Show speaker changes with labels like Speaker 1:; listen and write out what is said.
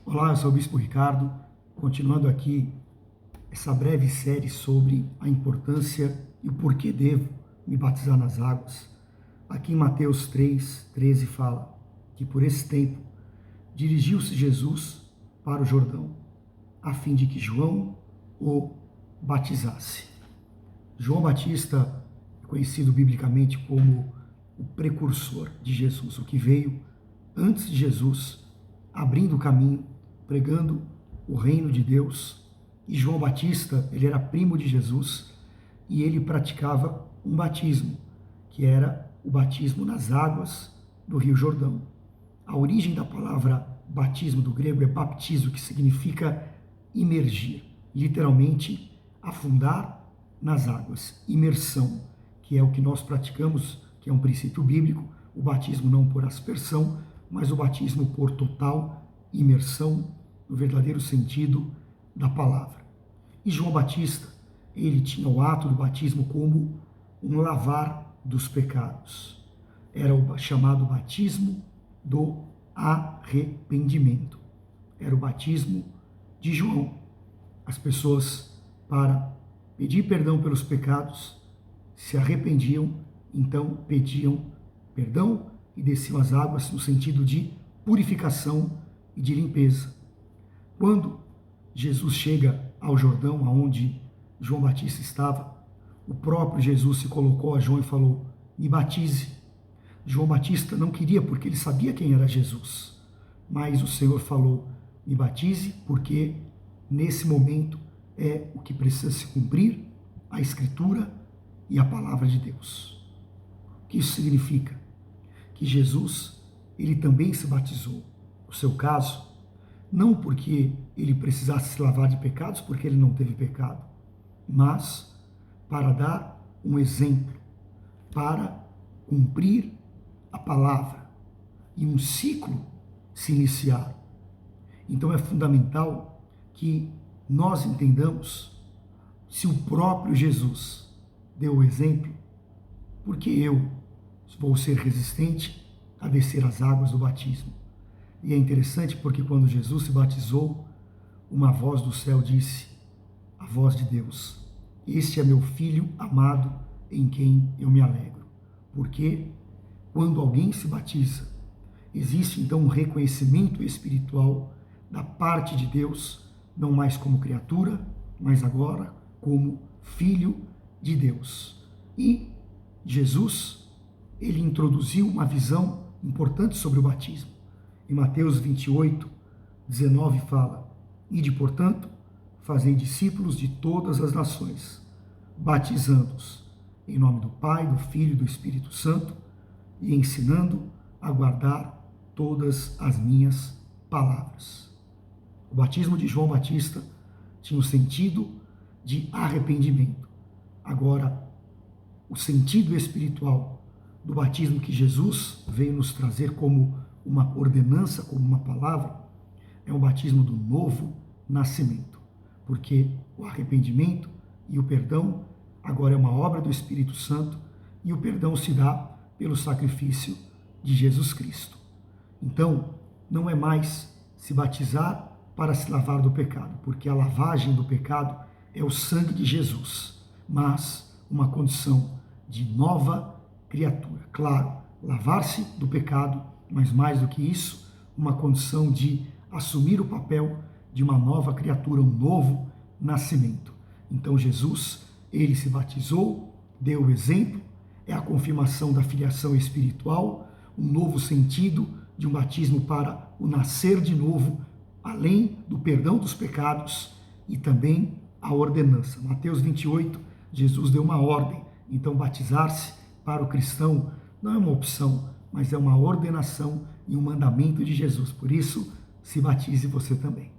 Speaker 1: Olá, eu sou o Bispo Ricardo, continuando aqui essa breve série sobre a importância e o porquê devo me batizar nas águas. Aqui em Mateus 3:13 fala que por esse tempo dirigiu-se Jesus para o Jordão, a fim de que João o batizasse. João Batista é conhecido biblicamente como o precursor de Jesus, o que veio antes de Jesus, abrindo o caminho, pregando o reino de Deus. E João Batista, ele era primo de Jesus e ele praticava um batismo, que era o batismo nas águas do Rio Jordão. A origem da palavra batismo do grego é baptizo, que significa imergir, literalmente afundar nas águas, imersão, que é o que nós praticamos, que é um princípio bíblico, o batismo não por aspersão, mas o batismo por total imersão, no verdadeiro sentido da palavra. E João Batista, ele tinha o ato do batismo como um lavar dos pecados. Era o chamado batismo do arrependimento. Era o batismo de João. As pessoas, para pedir perdão pelos pecados, se arrependiam, então pediam perdão e desciam as águas no sentido de purificação e de limpeza. Quando Jesus chega ao Jordão, aonde João Batista estava, o próprio Jesus se colocou a João e falou: me batize. João Batista não queria, porque ele sabia quem era Jesus, mas o Senhor falou: me batize, porque nesse momento é o que precisa se cumprir, a Escritura e a Palavra de Deus. O que isso significa? Que Jesus, ele também se batizou. No seu caso, não porque ele precisasse se lavar de pecados, porque ele não teve pecado, mas para dar um exemplo, para cumprir a palavra e um ciclo se iniciar. Então é fundamental que nós entendamos, se o próprio Jesus deu o exemplo, porque eu vou ser resistente a descer as águas do batismo. E é interessante porque quando Jesus se batizou, uma voz do céu disse, a voz de Deus: este é meu filho amado, em quem eu me alegro. Porque quando alguém se batiza, existe então um reconhecimento espiritual da parte de Deus, não mais como criatura, mas agora como filho de Deus. E Jesus, ele introduziu uma visão importante sobre o batismo. Em Mateus 28:19 fala: ide, portanto, fazei discípulos de todas as nações, batizando-os em nome do Pai, do Filho e do Espírito Santo, e ensinando a guardar todas as minhas palavras. O batismo de João Batista tinha o sentido de arrependimento. Agora, o sentido espiritual do batismo que Jesus veio nos trazer como uma ordenança, como uma palavra, é o batismo do novo nascimento. Porque o arrependimento e o perdão agora é uma obra do Espírito Santo e o perdão se dá pelo sacrifício de Jesus Cristo. Então, não é mais se batizar para se lavar do pecado, porque a lavagem do pecado é o sangue de Jesus, mas uma condição de nova criatura. Claro, lavar-se do pecado, mas mais do que isso, uma condição de assumir o papel de uma nova criatura, um novo nascimento. Então Jesus, ele se batizou, deu o exemplo, é a confirmação da filiação espiritual, um novo sentido de um batismo para o nascer de novo, além do perdão dos pecados e também a ordenança. Mateus 28, Jesus deu uma ordem. Então batizar-se para o cristão não é uma opção, mas é uma ordenação e um mandamento de Jesus. Por isso, se batize você também.